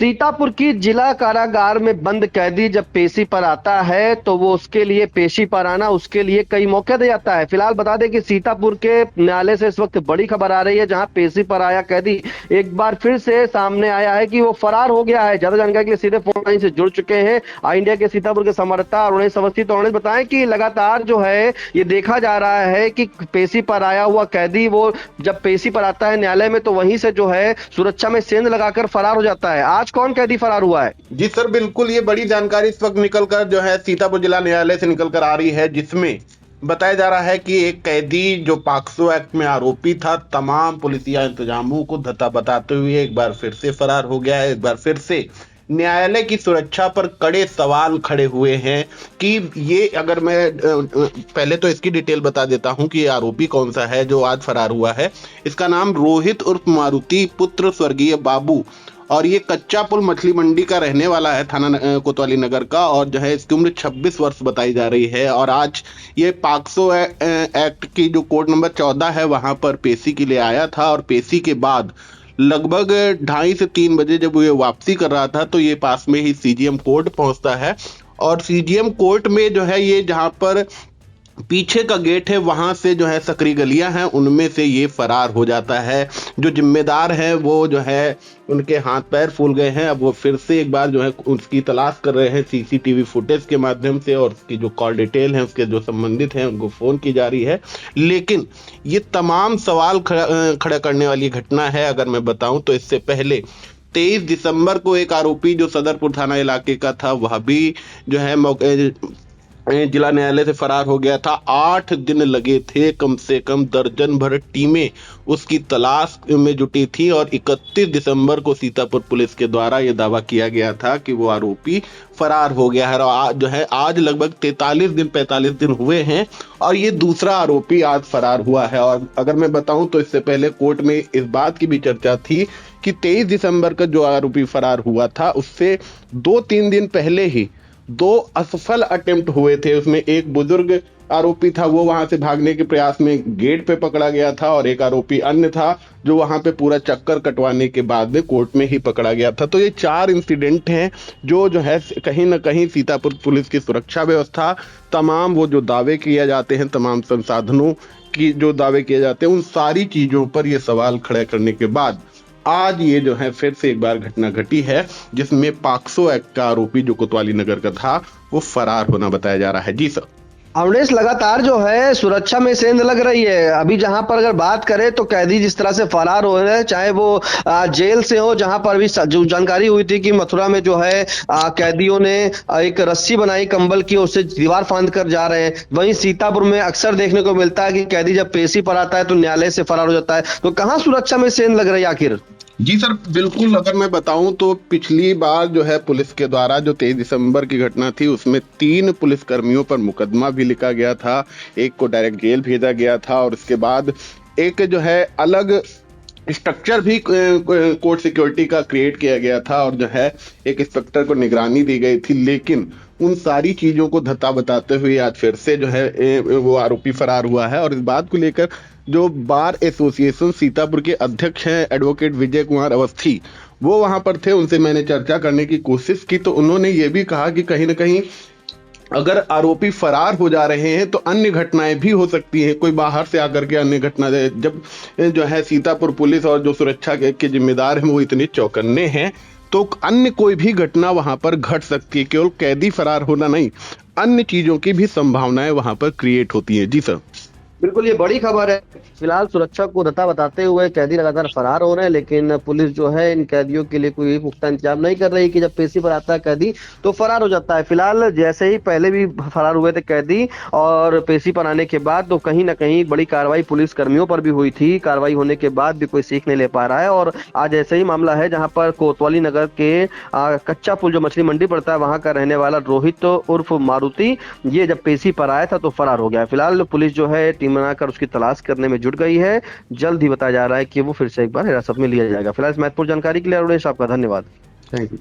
सीतापुर की जिला कारागार में बंद कैदी जब पेशी पर आता है तो वो उसके लिए पेशी पर आना उसके लिए कई मौके दे जाता है। फिलहाल बता दें कि सीतापुर के न्यायालय से इस वक्त बड़ी खबर आ रही है, जहां पेशी पर आया कैदी एक बार फिर से सामने आया है कि वो फरार हो गया है। ज्यादा जानकारी के लिए सीधे फोन लाइन से जुड़ चुके हैं इंडिया के सीतापुर के संवाददाता अरुणेश अवस्थी। तो अरुणेश, बताएं कि लगातार जो है ये देखा जा रहा है कि पेशी पर आया हुआ कैदी वो जब पेशी पर आता है न्यायालय में तो वहीं से जो है सुरक्षा में सेंध लगाकर फरार हो जाता है। आज कौन कैदी फरार हुआ है? जी सर, बिल्कुल ये बड़ी जानकारी इस वक्त निकलकर जो है सीतापुर जिला न्यायालय से निकलकर आ रही है, जिसमें बताया जा रहा है कि एक कैदी जो पॉक्सो एक्ट में आरोपी था, तमाम पुलिसिया इंतजामों को धत्ता बताते हुए एक बार फिर से फरार हो गया है। एक बार फिर से न्यायालय की सुरक्षा पर कड़े सवाल खड़े हुए हैं कि ये, अगर मैं पहले तो इसकी डिटेल बता देता हूं कि आरोपी कौन सा है जो आज फरार हुआ है। इसका नाम रोहित उर्फ मारुति पुत्र स्वर्गीय बाबू, और ये कच्चा पुल मछली मंडी का रहने वाला है, थाना कोतवाली नगर का, और जो है इसकी उम्र 26 वर्ष बताई जा रही है। और आज ये पॉक्सो एक्ट की जो कोड नंबर 14 है वहां पर पेशी के लिए आया था, और पेशी के बाद लगभग 2:30 से 3 बजे जब ये वापसी कर रहा था तो ये पास में ही सीजीएम कोर्ट पहुंचता है। और सीजीएम कोर्ट में जो है ये जहां पर पीछे का गेट है वहां से जो है सकरी गलियां हैं, उनमें से ये फरार हो जाता है। जो जिम्मेदार हैं वो जो है उनके हाथ पैर फूल गए हैं। अब वो फिर से एक बार जो है उसकी तलाश कर रहे हैं सीसीटीवी फुटेज के माध्यम से, और उसकी जो कॉल डिटेल है उसके जो संबंधित हैं उनको फोन की जा रही है। लेकिन ये तमाम सवाल खड़ा करने वाली घटना है। अगर मैं बताऊं तो इससे पहले 23 दिसंबर को एक आरोपी जो सदरपुर थाना इलाके का था वह भी जो है जिला न्यायालय से फरार हो गया था। 8 दिन लगे थे, कम से कम दर्जन भर टीमें उसकी तलाश में जुटी थी, और 31 दिसंबर को सीतापुर पुलिस के द्वारा यह दावा किया गया था कि वो आरोपी फरार हो गया है। और आज जो है आज लगभग 45 दिन हुए हैं और ये दूसरा आरोपी आज फरार हुआ है। और अगर मैं बताऊं तो इससे पहले कोर्ट में इस बात की भी चर्चा थी कि 23 दिसंबर का जो आरोपी फरार हुआ था उससे 2-3 दिन पहले ही 2 असफल अटेम्प्ट हुए थे। उसमें एक बुजुर्ग आरोपी था, वो वहां से भागने के प्रयास में गेट पे पकड़ा गया था, और एक आरोपी अन्य था जो वहां पे पूरा चक्कर कटवाने के बाद में कोर्ट में ही पकड़ा गया था। तो ये 4 इंसिडेंट हैं जो है कहीं ना कहीं सीतापुर पुलिस की सुरक्षा व्यवस्था, तमाम वो जो दावे किए जाते हैं, तमाम संसाधनों की जो दावे किए जाते हैं, उन सारी चीजों पर ये सवाल खड़े करने के बाद आज ये जो है फिर से एक बार घटना घटी है, जिसमें पॉक्सो एक्ट का आरोपी जो कोतवाली नगर का था वो फरार होना बताया जा रहा है। जी सर। अवनेश, लगातार जो है सुरक्षा में सेंध लग रही है। अभी जहां पर अगर बात करें तो कैदी जिस तरह से फरार हो रहे हैं, चाहे वो जेल से हो, जहां पर भी जो जानकारी हुई थी कि मथुरा में जो है कैदियों ने एक रस्सी बनाई कंबल की, उससे दीवार फांद कर जा रहे हैं, वहीं सीतापुर में अक्सर देखने को मिलता है कि कैदी जब पेशी पर आता है तो न्यायालय से फरार हो जाता है। तो कहाँ सुरक्षा में सेंध लग रही है आखिर? जी सर, बिल्कुल। अगर मैं बताऊं तो पिछली बार जो है पुलिस के द्वारा जो 23 दिसंबर की घटना थी उसमें 3 पुलिसकर्मियों पर मुकदमा भी लिखा गया था, एक को डायरेक्ट जेल भेजा गया था, और उसके बाद एक जो है अलग स्ट्रक्चर भी कोर्ट सिक्योरिटी का क्रिएट किया गया था, और जो है एक इंस्पेक्टर को निगरानी दी गई थी। लेकिन उन सारी चीजों को धत्ता बताते हुए आज फिर से जो है वो आरोपी फरार हुआ है। और इस बात को लेकर जो बार एसोसिएशन सीतापुर के अध्यक्ष हैं एडवोकेट विजय कुमार अवस्थी, वो वहां पर थे, उनसे मैंने चर्चा करने की कोशिश की तो उन्होंने ये भी कहा कि कहीं ना कहीं अगर आरोपी फरार हो जा रहे हैं तो अन्य घटनाएं भी हो सकती हैं, कोई बाहर से आकर के अन्य घटना, जब जो है सीतापुर पुलिस और जो सुरक्षा के जिम्मेदार हैं वो इतने चौकन्ने हैं तो अन्य कोई भी घटना वहां पर घट सकती है। केवल कैदी फरार होना नहीं, अन्य चीजों की भी संभावनाएं वहां पर क्रिएट होती हैं। जी सर। बिल्कुल, ये बड़ी खबर है। फिलहाल सुरक्षा को धत्ता बताते हुए कैदी लगातार फरार हो रहे हैं, लेकिन पुलिस जो है इन कैदियों के लिए कोई पुख्ता इंतजाम नहीं कर रही कि जब पेशी पर आता है कैदी तो फरार हो जाता है। फिलहाल जैसे ही पहले भी फरार हुए थे कैदी, और पेशी पर आने के बाद तो कहीं ना कहीं बड़ी कार्रवाई पुलिस कर्मियों पर भी हुई थी। कार्रवाई होने के बाद भी कोई सीख नहीं ले पा रहा है। और आज ऐसे ही मामला है जहां पर कोतवाली नगर के कच्चा पुल जो मछली मंडी पड़ता है वहां का रहने वाला रोहित उर्फ मारुति, ये जब पेशी पर आया था तो फरार हो गया। फिलहाल पुलिस जो है टीम बनाकर उसकी तलाश करने में जुट गई है। जल्द ही बताया जा रहा है कि वो फिर से एक बार हिरासत में लिया जाएगा। फिलहाल इस महत्वपूर्ण जानकारी के लिए अरुणेश आपका धन्यवाद। Thank you.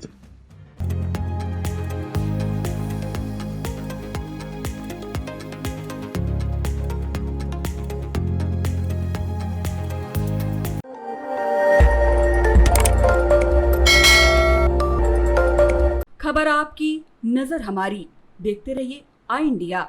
खबर आपकी, नजर हमारी। देखते रहिए आई इंडिया।